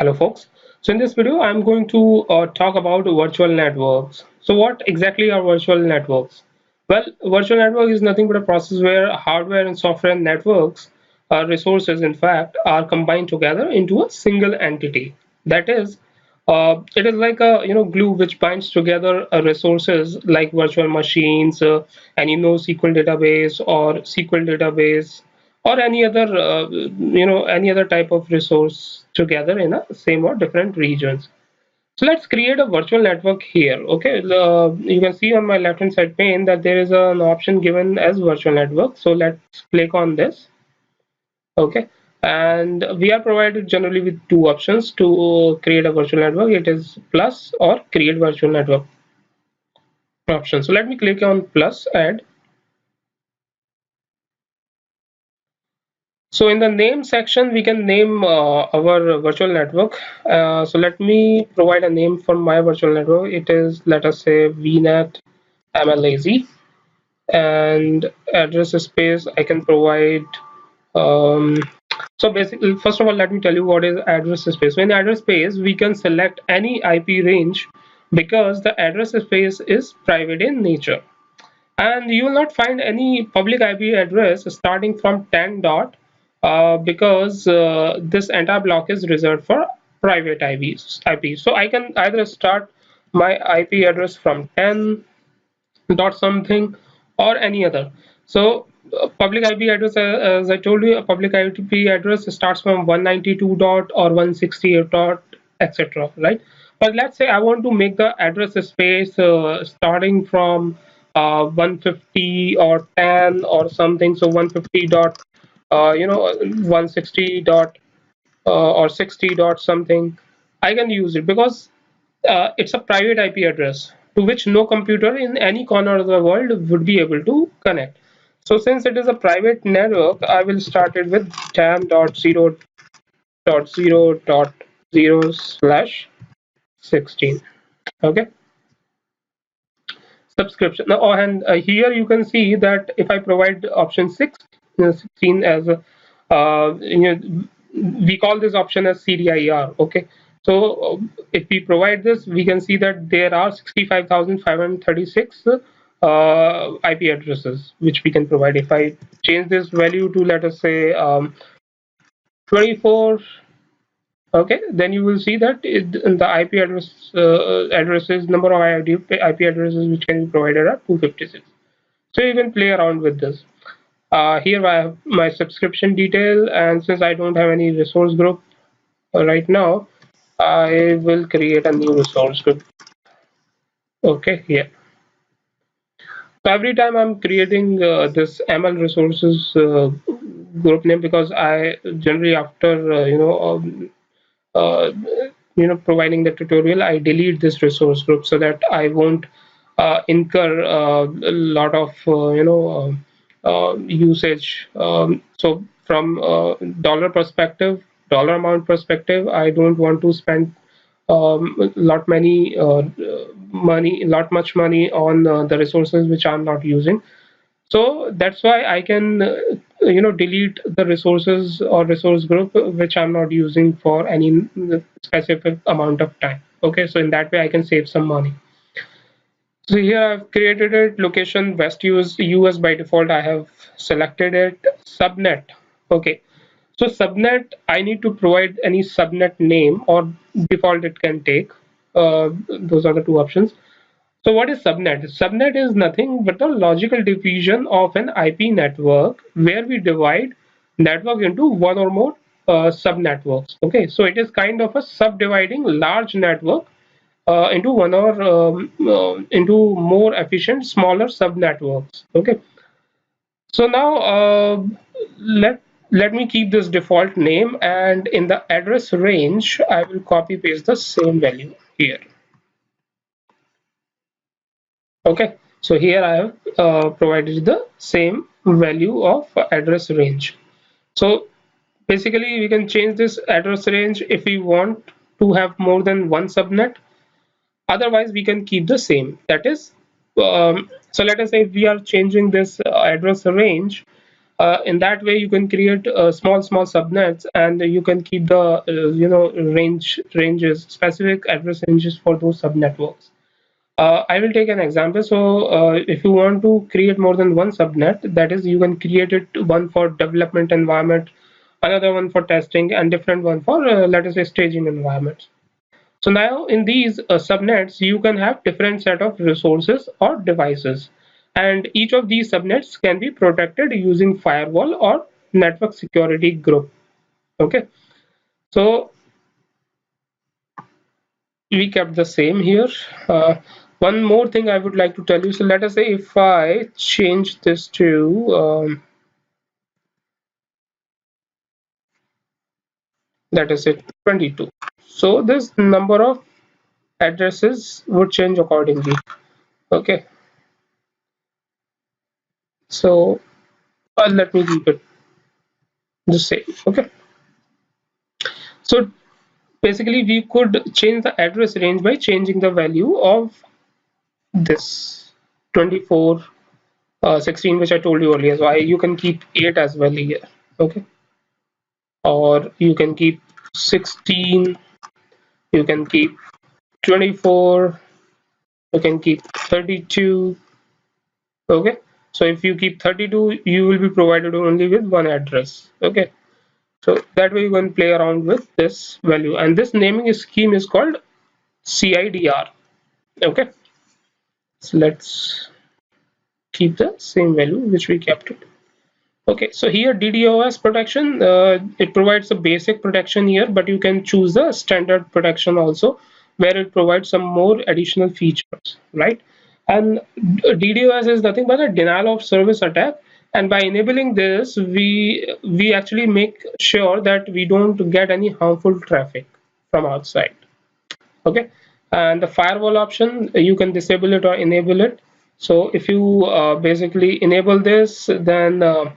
Hello folks. So in this video I'm going to talk about virtual networks. So what exactly are virtual networks? Well, virtual network is nothing but a process where hardware and software networks resources in fact are combined together into a single entity. That is, it is like a glue which binds together resources like virtual machines, any NoSQL database or SQL database or any other any other type of resource together in a same or different regions. So let's create a virtual network here. Okay, you can see on my left hand side pane that there is an option given as virtual network. So let's click on this. Okay, and we are provided generally with two options to create a virtual network. It is plus or create virtual network option. So let me click on plus add. So in the name section, we can name our virtual network. So let me provide a name for my virtual network. It is, let us say, VNet MLAZ. And address space, I can provide. Um, so basically, first of all, let me tell you what is address space. So in address space, we can select any IP range because the address space is private in nature. And you will not find any public IP address starting from 10 dot because this entire block is reserved for private IPs. So I can either start my IP address from 10 dot something or any other. So public IP address, as I told you, a public IP address starts from 192 dot or 168 dot, etc. Right? But let's say I want to make the address space starting from 150 or 10 or something. So 150 dot, 160 dot or 60 dot something. I can use it because it's a private IP address to which no computer in any corner of the world would be able to connect. So since it is a private network, I will start it with 10.0.0.0/16. Okay, subscription. Now, and here you can see that if I provide option 16 as a, we call this option as CDIR. Okay, so if we provide this, we can see that there are 65,536 IP addresses which we can provide. If I change this value to, let us say, 24, okay, then you will see that the IP addresses, number of IP addresses which can be provided are 256. So you can play around with this. Here I have my subscription detail, and since I don't have any resource group right now, I will create a new resource group. Okay, here. So every time I'm creating this ML resources group name, because I generally after uh, providing the tutorial, I delete this resource group so that I won't incur a lot of usage. So from dollar perspective, dollar amount perspective, I don't want to spend lot much money on the resources which I'm not using. So that's why I can delete the resources or resource group which I'm not using for any specific amount of time. Okay, so in that way I can save some money. So here I've created it. Location West US by default I have selected it. Subnet. Okay, so subnet, I need to provide any subnet name or default it can take. Those are the two options. So what is subnet? Subnet is nothing but the logical division of an IP network where we divide network into one or more subnetworks. Okay, so it is kind of a subdividing large network into one or into more efficient smaller subnetworks. Okay, so now let me keep this default name, and in the address range I will copy paste the same value here. Okay, so here I have provided the same value of address range. So basically we can change this address range if we want to have more than one subnet. Otherwise we can keep the same. That is, so let us say we are changing this address range In that way, you can create small subnets, and you can keep the ranges, specific address ranges for those subnetworks. I will take an example. So if you want to create more than one subnet, that is, you can create it one for development environment, another one for testing, and different one for let us say staging environments. So now in these subnets, you can have different set of resources or devices, and each of these subnets can be protected using firewall or network security group. Okay, so we kept the same here. One more thing I would like to tell you. So let us say if I change this to let us say 22. So this number of addresses would change accordingly. Okay, so let me keep it the same. Okay, so basically we could change the address range by changing the value of this 24, 16, which I told you earlier. So you can keep 8 as well here. Okay, or you can keep 16, you can keep 24, you can keep 32. Okay, so if you keep 32, you will be provided only with one address. Okay, so that way you can play around with this value, and this naming scheme is called CIDR. Okay, so let's keep the same value which we kept it. Okay, so here DDoS protection, it provides a basic protection here, but you can choose the standard protection also, where it provides some more additional features, right? And DDoS is nothing but a denial of service attack. And by enabling this, we actually make sure that we don't get any harmful traffic from outside. Okay, and the firewall option, you can disable it or enable it. So if you basically enable this, then uh,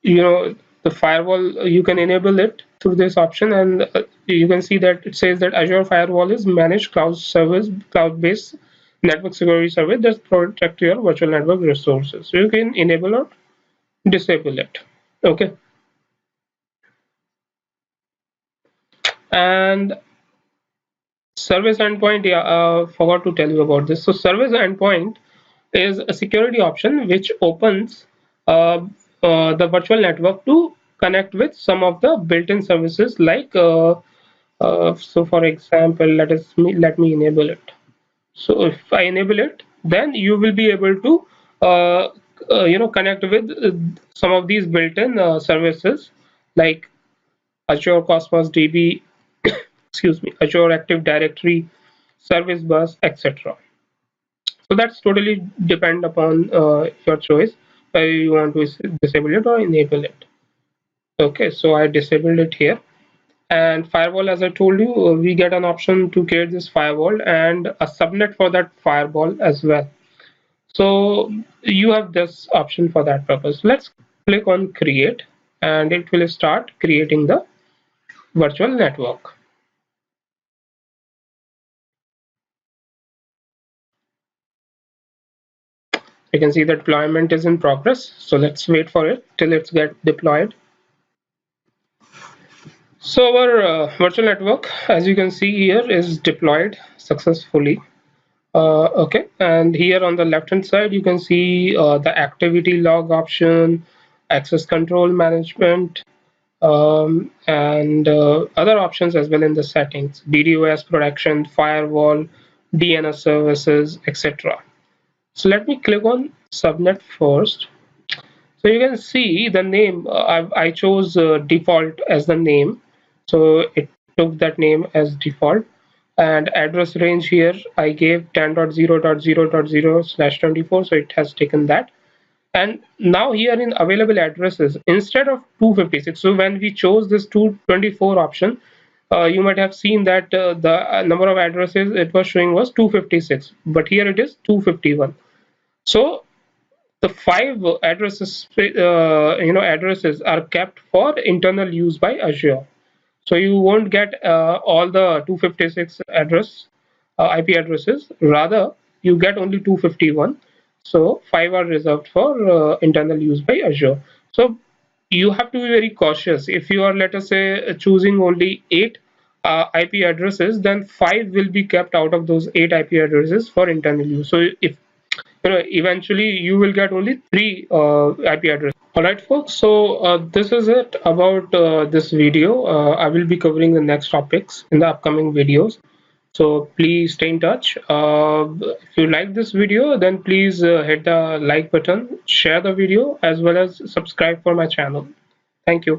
you know the firewall, you can enable it through this option, and you can see that it says that Azure firewall is managed cloud-based network security service that protect your virtual network resources. So you can enable or disable it. Okay, and service endpoint, yeah, forgot to tell you about this. So service endpoint is a security option which opens uh, the virtual network to connect with some of the built-in services like so for example, let me enable it. So if I enable it, then you will be able to connect with some of these built-in services like Azure Cosmos DB, excuse me, Azure Active Directory, Service Bus, etc. So that's totally depend upon your choice whether you want to disable it or enable it. Okay, so I disabled it here. And firewall, as I told you, we get an option to create this firewall and a subnet for that firewall as well. So you have this option for that purpose. Let's click on create, and it will start creating the virtual network. You can see the deployment is in progress. So let's wait for it till it's get deployed. So our virtual network, as you can see here, is deployed successfully. Okay, and here on the left hand side, you can see the activity log option, access control management, and other options as well in the settings, DDoS protection, firewall, DNS services, etc. So let me click on subnet first. So you can see the name, I chose default as the name. So it took that name as default. And address range here, I gave 10.0.0.0/24. So it has taken that. And now here in available addresses, instead of 256, so when we chose this 224 option, you might have seen that the number of addresses it was showing was 256, but here it is 251. So the 5 addresses addresses are kept for internal use by Azure. So you won't get all the 256 IP addresses. Rather, you get only 251, So 5 are reserved for internal use by Azure. So you have to be very cautious. If you are, let us say, choosing only 8 IP addresses, then 5 will be kept out of those 8 IP addresses for internal use. So if eventually you will get only 3 IP addresses. All right, folks. So this is it about this video. I will be covering the next topics in the upcoming videos. So please stay in touch. If you like this video, then please hit the like button, share the video, as well as subscribe for my channel. Thank you.